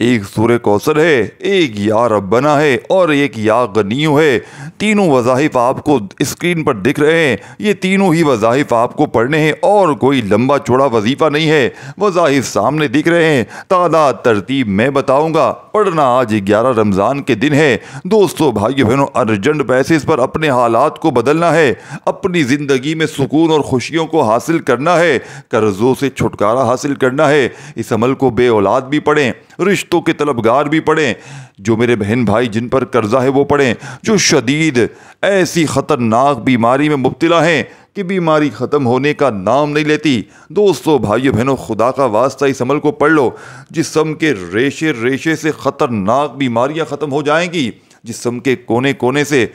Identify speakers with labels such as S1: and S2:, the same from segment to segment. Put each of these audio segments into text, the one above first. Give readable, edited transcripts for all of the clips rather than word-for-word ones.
S1: ایک سورہ کوثر ہے، ایک یا ربنا ہے اور ایک یا غنیو ہے۔ تینوں وظائف آپ کو اسکرین پر دکھ رہے ہیں۔ یہ تینوں ہی وظائف آپ کو پڑھنے ہیں اور کوئی لمبا چوڑا وظیفہ نہیں ہے۔ وظائف سامنے دکھ رہے ہیں، تعداد ترتیب میں بتاؤں گا۔ پڑھنا آج 11 رمضان کے دن ہے۔ دوستو بھائیو بہنوں، ارجنٹ بیسس پر اپنے حالات کو بدلنا ہے، اپنی زندگی میں سکون اور خوشیوں کو حاصل کرنا ہے، قرضوں سے چھٹکارا حاصل کرنا ہے۔ اس عمل کو بے اولاد بھی پڑھیں، رشتوں کے طلبگار بھی پڑھیں، جو میرے بہن بھائی جن پر قرضہ ہے وہ پڑھیں، جو شدید ایسی خطرناک بیماری میں مبتلا ہیں کہ بیماری ختم ہونے کا نام نہیں لیتی۔ دوستو بھائیو بہنوں، خدا کا واسطہ اس عمل کو پڑھ لو، جسم کے ریشے ریشے سے خطرناک بیماریاں ختم ہو جائیں گی۔ جسم کے کونے کونے سے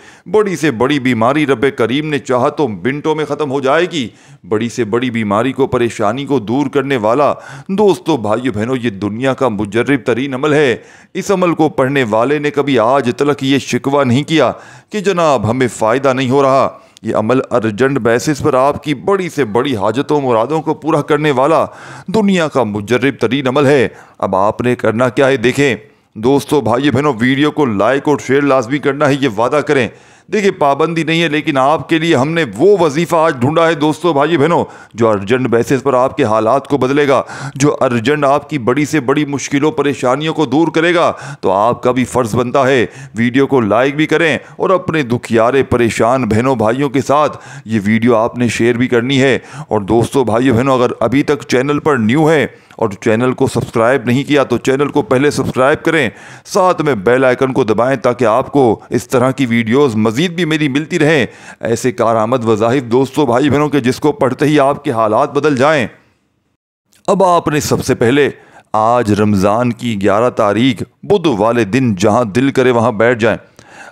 S1: بڑی بیماری رب کریم نے چاہا تو منٹوں میں ختم ہو جائے گی۔ بڑی سے بڑی بیماری کو، پریشانی کو دور کرنے والا دوستو بھائیو بہنوں یہ دنیا کا مجرب ترین عمل ہے۔ اس عمل کو پڑھنے والے نے کبھی آج تلک یہ شکوہ نہیں کیا کہ جناب ہمیں فائدہ نہیں ہو رہا۔ یہ عمل ارجنٹ بیسس پر آپ کی بڑی سے بڑی حاجتوں مرادوں کو پورا کرنے والا دنیا کا مجرب ترین عمل ہے۔ اب آپ نے کرنا کیا ہے دیکھیں دوستو بھائی بہنوں، ویڈیو کو لائک اور شیئر لازمی کرنا ہے، یہ وعدہ کریں۔ دیکھیں پابندی نہیں ہے، لیکن آپ کے لیے ہم نے وہ وظیفہ آج ڈھونڈا ہے دوستو بھائی بہنوں جو ارجنٹ بیسس پر آپ کے حالات کو بدلے گا، جو ارجنٹ آپ کی بڑی سے بڑی مشکلوں پریشانیوں کو دور کرے گا۔ تو آپ کا بھی فرض بنتا ہے ویڈیو کو لائک بھی کریں اور اپنے دکھیارے پریشان بہنوں بھائیوں کے ساتھ یہ ویڈیو آپ نے شیئر بھی کرنی ہے۔ اور دوستو بھائی بہنوں، اگر ابھی تک چینل پر نیو ہے اور چینل کو سبسکرائب نہیں کیا تو چینل کو پہلے سبسکرائب کریں، ساتھ میں بیل آئیکن کو دبائیں تاکہ آپ کو اس طرح کی ویڈیوز مزید بھی میری ملتی رہیں۔ ایسے کارآمد وظائف دوستو بھائی بہنوں کے جس کو پڑھتے ہی آپ کے حالات بدل جائیں۔ اب آپ نے سب سے پہلے آج رمضان کی 11 تاریخ بدھ والے دن جہاں دل کرے وہاں بیٹھ جائیں،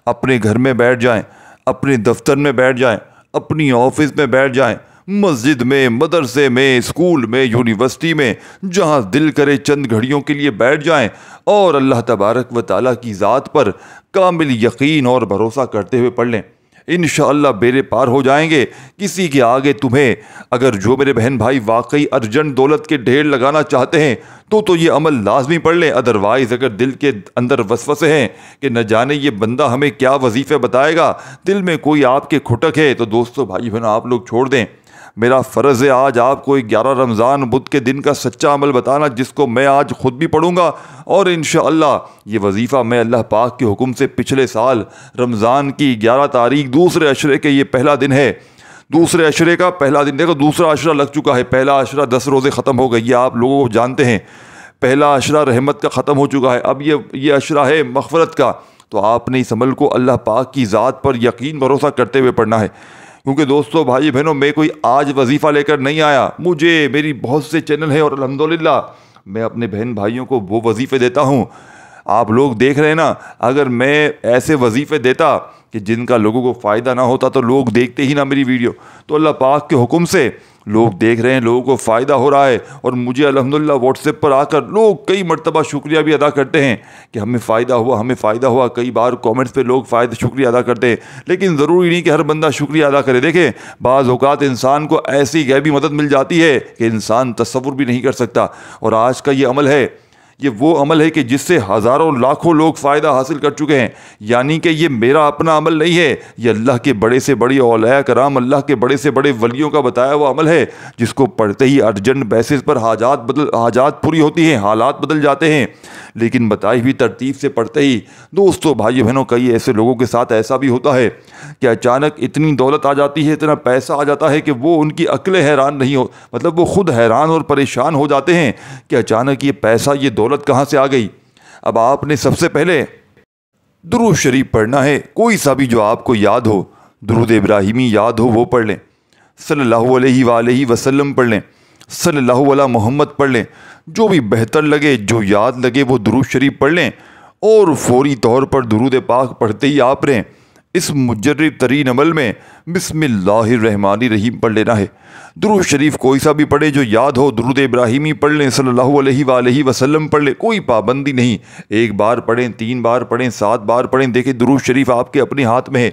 S1: اپنے گھر میں بیٹھ جائیں، اپنے دفتر میں بیٹھ جائیں، اپنی آفس میں بیٹھ جائیں، مسجد میں، مدرسے میں، اسکول میں، یونیورسٹی میں، جہاں دل کرے چند گھڑیوں کے لیے بیٹھ جائیں اور اللہ تبارک و تعالیٰ کی ذات پر کامل یقین اور بھروسہ کرتے ہوئے پڑھ لیں۔ انشاءاللہ بیڑے پار ہو جائیں گے۔ کسی کے آگے تمہیں اگر جو میرے بہن بھائی واقعی ارجنٹ دولت کے ڈھیر لگانا چاہتے ہیں تو یہ عمل لازمی پڑھ لیں۔ ادروائز اگر دل کے اندر وسوسے ہیں کہ نہ جانے یہ بندہ ہمیں کیا وظیفے بتائے گا، دل میں کوئی آپ کے کھٹک ہے، تو دوستو بھائی بہنوں آپ لوگ چھوڑ دیں۔ میرا فرض ہے آج آپ کو 11 رمضان بدھ کے دن کا سچا عمل بتانا، جس کو میں آج خود بھی پڑھوں گا، اور انشاءاللہ یہ وظیفہ میں اللہ پاک کے حکم سے پچھلے سال رمضان کی 11 تاریخ دوسرے عشرے کے یہ پہلا دن ہے، دوسرے عشرے کا پہلا دن، دیکھو دوسرا عشرہ لگ چکا ہے، پہلا عشرہ 10 روزے ختم ہو گئی، یہ آپ لوگوں کو جانتے ہیں، پہلا عشرہ رحمت کا ختم ہو چکا ہے، اب یہ عشرہ ہے مغفرت کا۔ تو آپ نے اس عمل کو اللہ پاک کی ذات پر یقین بھروسہ کرتے ہوئے پڑھنا ہے، کیونکہ دوستو بھائی بہنوں میں کوئی آج وظیفہ لے کر نہیں آیا، میری بہت سے چینل ہیں اور الحمدللہ میں اپنے بہن بھائیوں کو وہ وظیفے دیتا ہوں۔ آپ لوگ دیکھ رہے ہیں نا، اگر میں ایسے وظیفے دیتا کہ جن کا لوگوں کو فائدہ نہ ہوتا تو لوگ دیکھتے ہی نہ میری ویڈیو، تو اللہ پاک کے حکم سے لوگ دیکھ رہے ہیں، لوگوں کو فائدہ ہو رہا ہے، اور مجھے الحمدللہ واٹس ایپ پر آ کر لوگ کئی مرتبہ شکریہ بھی ادا کرتے ہیں کہ ہمیں فائدہ ہوا۔ کئی بار کومنٹس پہ لوگ شکریہ ادا کرتے ہیں، لیکن ضروری نہیں کہ ہر بندہ شکریہ ادا کرے۔ دیکھیں بعض اوقات انسان کو ایسی غیبی مدد مل جاتی ہے کہ انسان تصور بھی نہیں کر سکتا، اور آج کا یہ عمل ہے، یہ وہ عمل ہے کہ جس سے ہزاروں لاکھوں لوگ فائدہ حاصل کر چکے ہیں۔ یعنی کہ یہ میرا اپنا عمل نہیں ہے، یہ اللہ کے بڑے سے بڑے اولیاء کرام، اللہ کے بڑے سے بڑے ولیوں کا بتایا ہوا عمل ہے، جس کو پڑھتے ہی ارجنٹ بیسس پر حاجات پوری ہوتی ہیں، حالات بدل جاتے ہیں۔ لیکن بتائی ہوئی ترتیب سے پڑھتے ہی دوستو بھائی بہنوں کئی ایسے لوگوں کے ساتھ ایسا بھی ہوتا ہے کہ اچانک اتنی دولت آ جاتی ہے، اتنا پیسہ آ جاتا ہے کہ وہ ان کی عقلیں حیران نہیں ہو، مطلب وہ خود حیران اور پریشان ہو جاتے ہیں کہ اچانک یہ پیسہ، یہ دولت کہاں سے آ گئی۔ اب آپ نے سب سے پہلے درود شریف پڑھنا ہے، کوئی سا بھی جو آپ کو یاد ہو، درود ابراہیمی یاد ہو وہ پڑھ لیں، صلی اللہ علیہ وآلہ وسلم پڑھ لیں، صلی اللہ علیہ محمد پڑھ لیں، جو بھی بہتر لگے، جو یاد لگے وہ درود شریف پڑھ لیں، اور فوری طور پر درود پاک پڑھتے ہی آپ نے اس مجرب ترین عمل میں بسم اللہ الرحمن الرحیم پڑھ لینا ہے۔ درود شریف کوئی سا بھی پڑھے جو یاد ہو، درود ابراہیمی پڑھ لیں، صلی اللہ علیہ وآلہ وسلم پڑھ لیں، کوئی پابندی نہیں، 1 بار پڑھیں، 3 بار پڑھیں، 7 بار پڑھیں، دیکھیں درود شریف آپ کے اپنے ہاتھ میں ہے،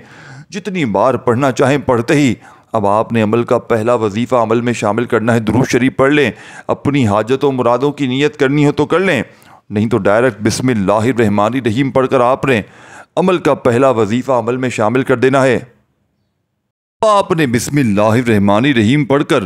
S1: جتنی بار پڑھنا چاہیں پڑھتے ہی۔ اب آپ نے عمل کا پہلا وظیفہ عمل میں شامل کرنا ہے، درود شریف پڑھ لیں، اپنی حاجت و مرادوں کی نیت کرنی ہو تو کر لیں، نہیں تو ڈائریکٹ بسم اللہ الرحمن الرحیم پڑھ کر آپ نے عمل کا پہلا وظیفہ عمل میں شامل کر دینا ہے۔ آپ نے بسم اللہ الرحمن الرحیم پڑھ کر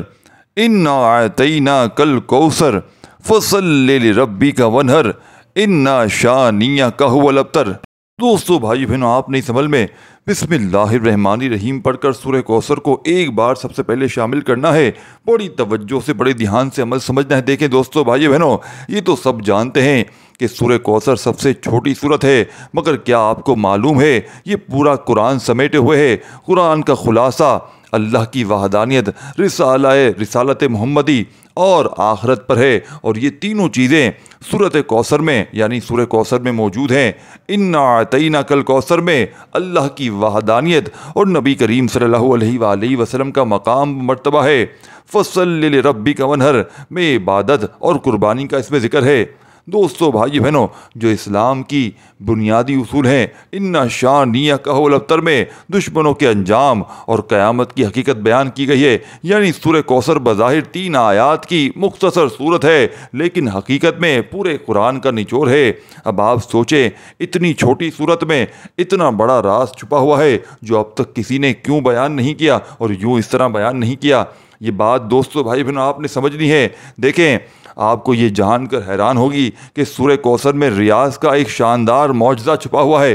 S1: انا اعطیناک الکوثر فصل لربک وانحر انا شانیک هو الابتر۔ دوستو بھائی بہنوں، آپ نے اس عمل میں بسم اللہ الرحمن الرحیم پڑھ کر سورہ کوثر کو ایک بار سب سے پہلے شامل کرنا ہے۔ بڑی توجہ سے بڑے دھیان سے عمل سمجھنا ہے۔ دیکھیں دوستو بھائی بہنوں، یہ تو سب جانتے ہیں کہ سورہ کوثر سب سے چھوٹی سورت ہے، مگر کیا آپ کو معلوم ہے یہ پورا قرآن سمیٹے ہوئے ہے۔ قرآن کا خلاصہ اللہ کی وحدانیت، رسالت محمدی اور آخرت پر ہے، اور یہ تینوں چیزیں سورۃ کوثر میں یعنی سورہ کوثر میں موجود ہیں۔ انا اعطیناک الکوثر میں اللہ کی وحدانیت اور نبی کریم صلی اللہ علیہ وآلہ وسلم کا مقام مرتبہ ہے۔ فصل لربک وانحر میں عبادت اور قربانی کا اس میں ذکر ہے۔ دوستو بھائی بہنوں، جو اسلام کی بنیادی اصول ہیں، انا شانیک هو الابتر میں دشمنوں کے انجام اور قیامت کی حقیقت بیان کی گئی ہے۔ یعنی سورہ کوثر بظاہر 3 آیات کی مختصر صورت ہے، لیکن حقیقت میں پورے قرآن کا نچوڑ ہے۔ اب آپ سوچیں، اتنی چھوٹی صورت میں اتنا بڑا راز چھپا ہوا ہے جو اب تک کسی نے کیوں بیان نہیں کیا اور یوں اس طرح بیان نہیں کیا۔ یہ بات دوستو بھائی بہنوں آپ نے سمجھنی ہے۔ دیکھیں، آپ کو یہ جان کر حیران ہوگی کہ سورہ کوثر میں ریاض کا ایک شاندار معجزہ چھپا ہوا ہے۔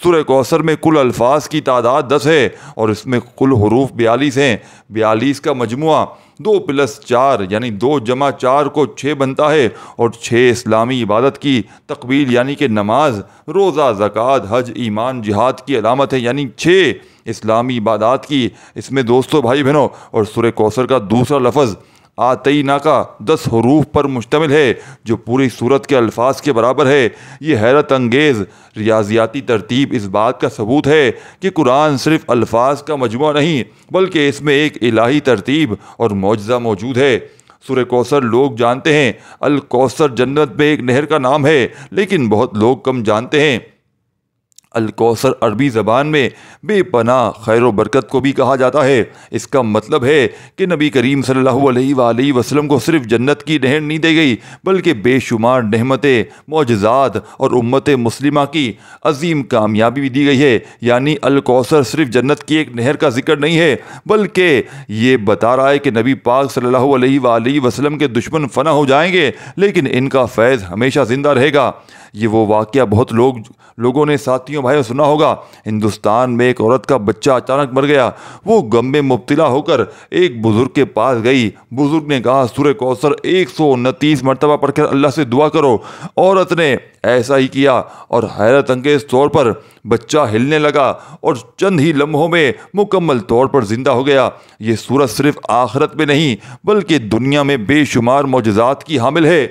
S1: سورہ کوثر میں کل الفاظ کی تعداد 10 ہے اور اس میں کل حروف 42 ہیں۔ 42 کا مجموعہ 2+4 یعنی 2 + 4 کو 6 بنتا ہے، اور 6 اسلامی عبادت کی تقبیل یعنی کہ نماز، روزہ، زکوٰۃ، حج، ایمان، جہاد کی علامت ہے، یعنی 6 اسلامی عبادات کی اس میں دوستو بھائی بہنوں۔ اور سورہ کوثر کا دوسرا لفظ آتیناک 10 حروف پر مشتمل ہے، جو پوری سورت کے الفاظ کے برابر ہے۔ یہ حیرت انگیز ریاضیاتی ترتیب اس بات کا ثبوت ہے کہ قرآن صرف الفاظ کا مجموعہ نہیں، بلکہ اس میں ایک الہی ترتیب اور معجزہ موجود ہے۔ سورہ کوثر لوگ جانتے ہیں، الکوثر جنت میں ایک نہر کا نام ہے، لیکن بہت لوگ کم جانتے ہیں الکوثر عربی زبان میں بے پناہ خیر و برکت کو بھی کہا جاتا ہے۔ اس کا مطلب ہے کہ نبی کریم صلی اللہ علیہ وآلہ وسلم کو صرف جنت کی نہر نہیں دی گئی، بلکہ بے شمار نعمتیں، معجزات اور امت مسلمہ کی عظیم کامیابی بھی دی گئی ہے۔ یعنی الکوثر صرف جنت کی ایک نہر کا ذکر نہیں ہے، بلکہ یہ بتا رہا ہے کہ نبی پاک صلی اللہ علیہ وآلہ وسلم کے دشمن فنا ہو جائیں گے، لیکن ان کا فیض ہمیشہ زندہ رہے گا۔ یہ وہ واقعہ بہت لوگوں نے ساتھیوں بھائیوں سنا ہوگا۔ ہندوستان میں ایک عورت کا بچہ اچانک مر گیا۔ وہ غم میں مبتلا ہو کر ایک بزرگ کے پاس گئی۔ بزرگ نے کہا سورہ کوثر 129 مرتبہ پڑھ کر اللہ سے دعا کرو۔ عورت نے ایسا ہی کیا اور حیرت انگیز طور پر بچہ ہلنے لگا اور چند ہی لمحوں میں مکمل طور پر زندہ ہو گیا۔ یہ سورت صرف آخرت میں نہیں بلکہ دنیا میں بے شمار معجزات کی حامل ہے،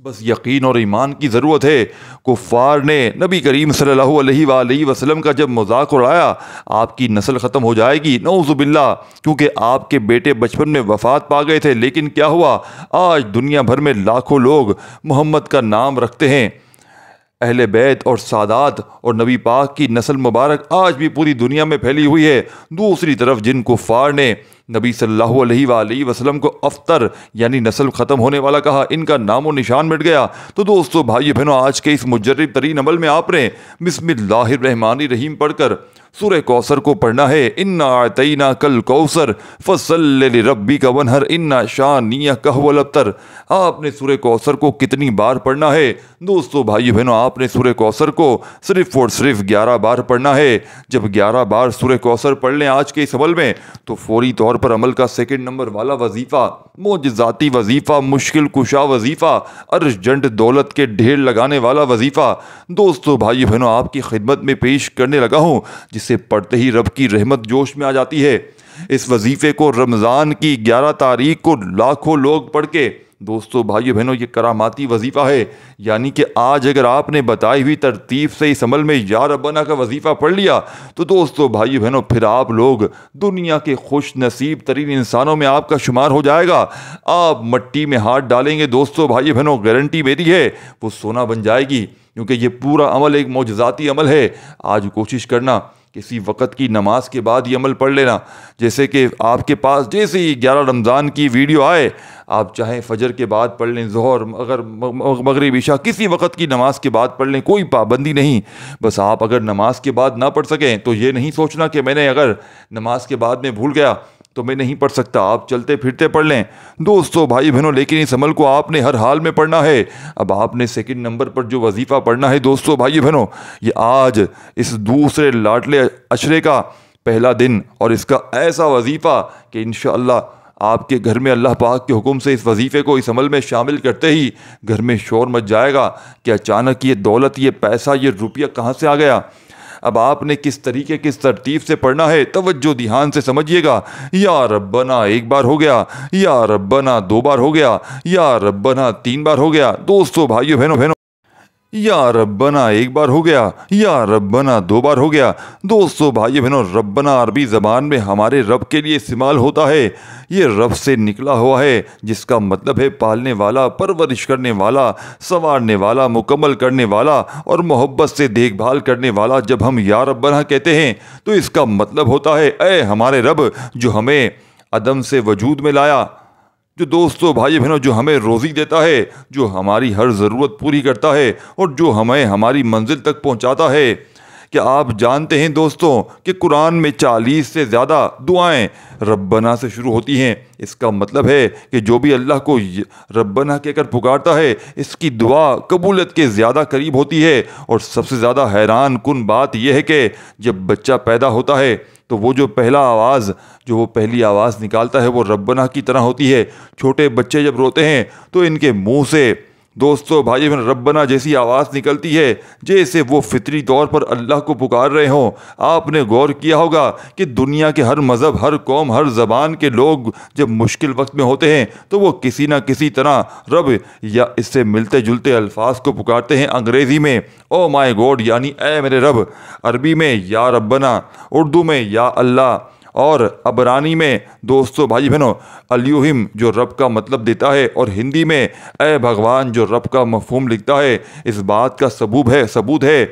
S1: بس یقین اور ایمان کی ضرورت ہے۔ کفار نے نبی کریم صلی اللہ علیہ وآلہ وسلم کا جب مذاق اڑایا، آپ کی نسل ختم ہو جائے گی، نعوذ باللہ، کیونکہ آپ کے بیٹے بچپن میں وفات پا گئے تھے، لیکن کیا ہوا؟ آج دنیا بھر میں لاکھوں لوگ محمد کا نام رکھتے ہیں۔ اہل بیت اور سادات اور نبی پاک کی نسل مبارک آج بھی پوری دنیا میں پھیلی ہوئی ہے۔ دوسری طرف جن کفار نے نبی صلی اللہ علیہ وآلہ وسلم کو افطر یعنی نسل ختم ہونے والا کہا، ان کا نام و نشان مٹ گیا۔ تو دوستو بھائی بہنوں، آج کے اس مجرب ترین عمل میں آپ نے بسم اللہ الرحمن الرحیم پڑھ کر سورہ کوثر کو پڑھنا ہے۔ انا اعطیناک الکوثر فصل لربک وانحر انا شانیک هو الابتر۔ آپ نے سورہ کوثر کو کتنی بار پڑھنا ہے؟ دوستو بھائی بہنوں، آپ نے سورہ کوثر کو صرف اور صرف 11 بار پڑھنا ہے۔ جب 11 بار سورہ کوثر پڑھ لیں آج کے اس عمل میں، تو فوری طور پر عمل کا 2 نمبر والا وظیفہ، معجزاتی وظیفہ، مشکل کشا وظیفہ، ارجنٹ دولت کے ڈھیر لگانے والا وظیفہ دوستو بھائی بہنوں آپ کی خدمت میں پیش کرنے لگا ہوں، جسے پڑھتے ہی رب کی رحمت جوش میں آ جاتی ہے۔ اس وظیفے کو رمضان کی 11 تاریخ کو لاکھوں لوگ پڑھ کے، دوستو بھائیو بہنوں، یہ کراماتی وظیفہ ہے۔ یعنی کہ آج اگر آپ نے بتائی ہوئی ترتیب سے اس عمل میں یا ربنا کا وظیفہ پڑھ لیا، تو دوستو بھائیو بہنوں پھر آپ لوگ دنیا کے خوش نصیب ترین انسانوں میں آپ کا شمار ہو جائے گا۔ آپ مٹی میں ہاتھ ڈالیں گے دوستو بھائیو بہنوں، گارنٹی میری ہے وہ سونا بن جائے گی، کیونکہ یہ پورا عمل ایک معجزاتی عمل ہے۔ آج کوشش کرنا کسی وقت کی نماز کے بعد یہ عمل پڑھ لینا، جیسے کہ آپ کے پاس جیسے ہی 11 رمضان کی ویڈیو آئے آپ چاہیں فجر کے بعد پڑھ لیں، ظہر، اگر مغرب عشاء کسی وقت کی نماز کے بعد پڑھ لیں، کوئی پابندی نہیں۔ بس آپ اگر نماز کے بعد نہ پڑھ سکیں تو یہ نہیں سوچنا کہ میں نے اگر نماز کے بعد میں بھول گیا تو میں نہیں پڑھ سکتا، آپ چلتے پھرتے پڑھ لیں دوستو بھائی بہنوں، لیکن اس عمل کو آپ نے ہر حال میں پڑھنا ہے۔ اب آپ نے سیکنڈ نمبر پر جو وظیفہ پڑھنا ہے دوستو بھائی بہنوں، یہ آج اس دوسرے لاڈلے عشرے کا پہلا دن اور اس کا ایسا وظیفہ کہ انشاءاللہ آپ کے گھر میں اللہ پاک کے حکم سے اس وظیفے کو اس عمل میں شامل کرتے ہی گھر میں شور مچ جائے گا کہ اچانک یہ دولت، یہ پیسہ، یہ روپیہ کہاں سے آ گیا۔ اب آپ نے کس طریقے کس ترتیب سے پڑھنا ہے، توجہ دھیان سے سمجھیے گا۔ یا ربنا ایک بار ہو گیا، یا ربنا 2 بار ہو گیا، یا ربنا 3 بار ہو گیا دوستو بھائیو بہنوں، یا ربنا ایک بار ہو گیا، یا ربنا 2 بار ہو گیا دوستو بھائی بہنوں۔ ربنا عربی زبان میں ہمارے رب کے لیے استعمال ہوتا ہے، یہ رب سے نکلا ہوا ہے، جس کا مطلب ہے پالنے والا، پرورش کرنے والا، سنوارنے والا، مکمل کرنے والا اور محبت سے دیکھ بھال کرنے والا۔ جب ہم یا ربنا کہتے ہیں تو اس کا مطلب ہوتا ہے اے ہمارے رب جو ہمیں عدم سے وجود میں لایا، جو دوستو بھائی بہنوں جو ہمیں روزی دیتا ہے، جو ہماری ہر ضرورت پوری کرتا ہے اور جو ہمیں ہماری منزل تک پہنچاتا ہے۔ کہ آپ جانتے ہیں دوستوں کہ قرآن میں 40 سے زیادہ دعائیں ربنا سے شروع ہوتی ہیں۔ اس کا مطلب ہے کہ جو بھی اللہ کو ربنا کہہ کر پکارتا ہے اس کی دعا قبولیت کے زیادہ قریب ہوتی ہے۔ اور سب سے زیادہ حیران کن بات یہ ہے کہ جب بچہ پیدا ہوتا ہے تو وہ جو پہلی آواز نکالتا ہے وہ ربنا کی طرح ہوتی ہے۔ چھوٹے بچے جب روتے ہیں تو ان کے منہ سے دوستو بھائی بہن ربنا جیسی آواز نکلتی ہے جیسے وہ فطری طور پر اللہ کو پکار رہے ہوں۔ آپ نے غور کیا ہوگا کہ دنیا کے ہر مذہب، ہر قوم، ہر زبان کے لوگ جب مشکل وقت میں ہوتے ہیں تو وہ کسی نہ کسی طرح رب یا اس سے ملتے جلتے الفاظ کو پکارتے ہیں۔ انگریزی میں او مائی گاڈ یعنی اے میرے رب، عربی میں یا ربنا، اردو میں یا اللہ، اور عبرانی میں دوستو بھائی بہنوں الیوہم جو رب کا مطلب دیتا ہے، اور ہندی میں اے بھگوان جو رب کا مفہوم لکھتا ہے۔ اس بات کا ثبوت ہے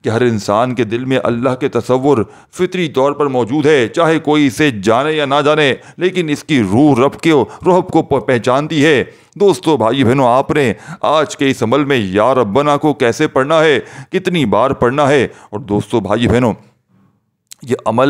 S1: کہ ہر انسان کے دل میں اللہ کے تصور فطری طور پر موجود ہے، چاہے کوئی اسے جانے یا نہ جانے، لیکن اس کی روح رب کو پہچانتی ہے۔ دوستو بھائی بہنوں آپ نے آج کے اس عمل میں یا ربنا کو کیسے پڑھنا ہے، کتنی بار پڑھنا ہے، اور دوستو بھائی بہنوں یہ عمل،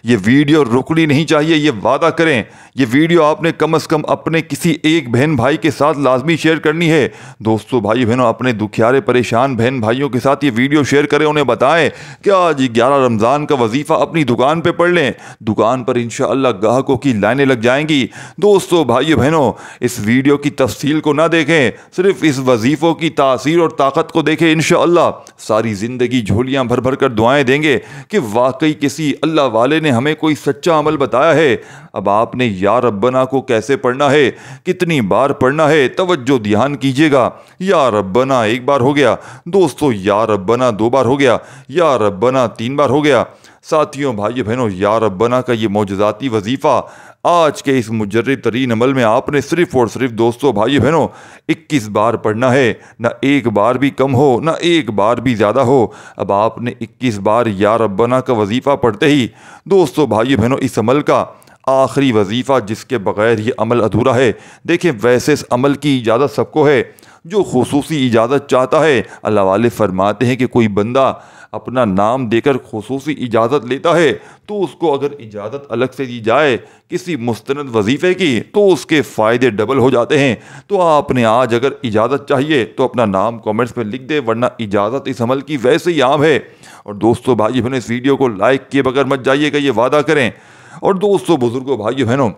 S1: یہ ویڈیو رکنی نہیں چاہیے، یہ وعدہ کریں یہ ویڈیو آپ نے کم از کم اپنے کسی ایک بہن بھائی کے ساتھ لازمی شیئر کرنی ہے۔ دوستو بھائی بہنوں اپنے دکھیارے پریشان بہن بھائیوں کے ساتھ یہ ویڈیو شیئر کریں، انہیں بتائیں کہ آج 11 رمضان کا وظیفہ اپنی دکان پہ پڑھ لیں، دکان پر انشاءاللہ گاہکوں کی لائنیں لگ جائیں گی۔ دوستو بھائی بہنوں اس ویڈیو کی تفصیل کو نہ دیکھیں، صرف اس وظیفوں کی تاثیر اور طاقت کو دیکھیں، انشاءاللہ ساری زندگی جھولیاں بھر بھر کر دعائیں دیں گے کہ واقعی کسی اللہ والے نے ہمیں کوئی سچا عمل بتایا ہے۔ اب آپ نے یا ربنا کو کیسے پڑھنا ہے، کتنی بار پڑھنا ہے، توجہ دھیان کیجیے گا۔ یا ربنا ایک بار ہو گیا دوستو، یا ربنا 2 بار ہو گیا، یا ربنا 3 بار ہو گیا۔ ساتھیوں بھائی بہنوں یا ربنا کا یہ معجزاتی وظیفہ آج کے اس مجرد ترین عمل میں آپ نے صرف اور صرف دوستو بھائی بہنوں 21 بار پڑھنا ہے، نہ ایک بار بھی کم ہو، نہ ایک بار بھی زیادہ ہو۔ اب آپ نے 21 بار یا ربنا کا وظیفہ پڑھتے ہی دوستو بھائی بہنوں اس عمل کا آخری وظیفہ جس کے بغیر یہ عمل ادھورا ہے۔ دیکھیں ویسے اس عمل کی اجازت سب کو ہے، جو خصوصی اجازت چاہتا ہے اللہ والے فرماتے ہیں کہ کوئی بندہ اپنا نام دے کر خصوصی اجازت لیتا ہے تو اس کو اگر اجازت الگ سے دی جائے کسی مستند وظیفے کی تو اس کے فائدے ڈبل ہو جاتے ہیں۔ تو آپ نے آج اگر اجازت چاہیے تو اپنا نام کامنٹس میں لکھ دے، ورنہ اجازت اس عمل کی ویسے ہی عام ہے۔ اور دوستو بھائی بہنوں اس ویڈیو کو لائک کیے بغیر مت جائیے گا، یہ وعدہ کریں۔ اور دوستو بزرگوں بھائی بہنوں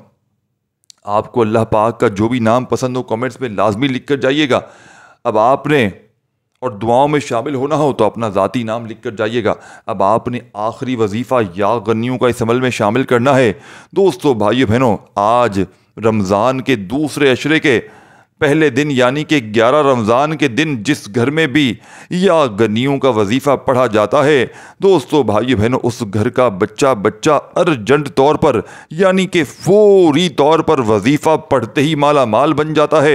S1: آپ کو اللہ پاک کا جو بھی نام پسند ہو کامنٹس میں لازمی لکھ کر جائیے گا۔ اب آپ نے اور دعاؤں میں شامل ہونا ہو تو اپنا ذاتی نام لکھ کر جائیے گا۔ اب آپ نے آخری وظیفہ یا غنیوں کا اس عمل میں شامل کرنا ہے۔ دوستو بھائیو بہنوں آج رمضان کے دوسرے عشرے کے پہلے دن یعنی کہ 11 رمضان کے دن جس گھر میں بھی یا غنیوں کا وظیفہ پڑھا جاتا ہے دوستو بھائیو بہنوں اس گھر کا بچہ ارجنٹ طور پر یعنی کہ فوری طور پر وظیفہ پڑھتے ہی مالا مال بن جاتا ہے۔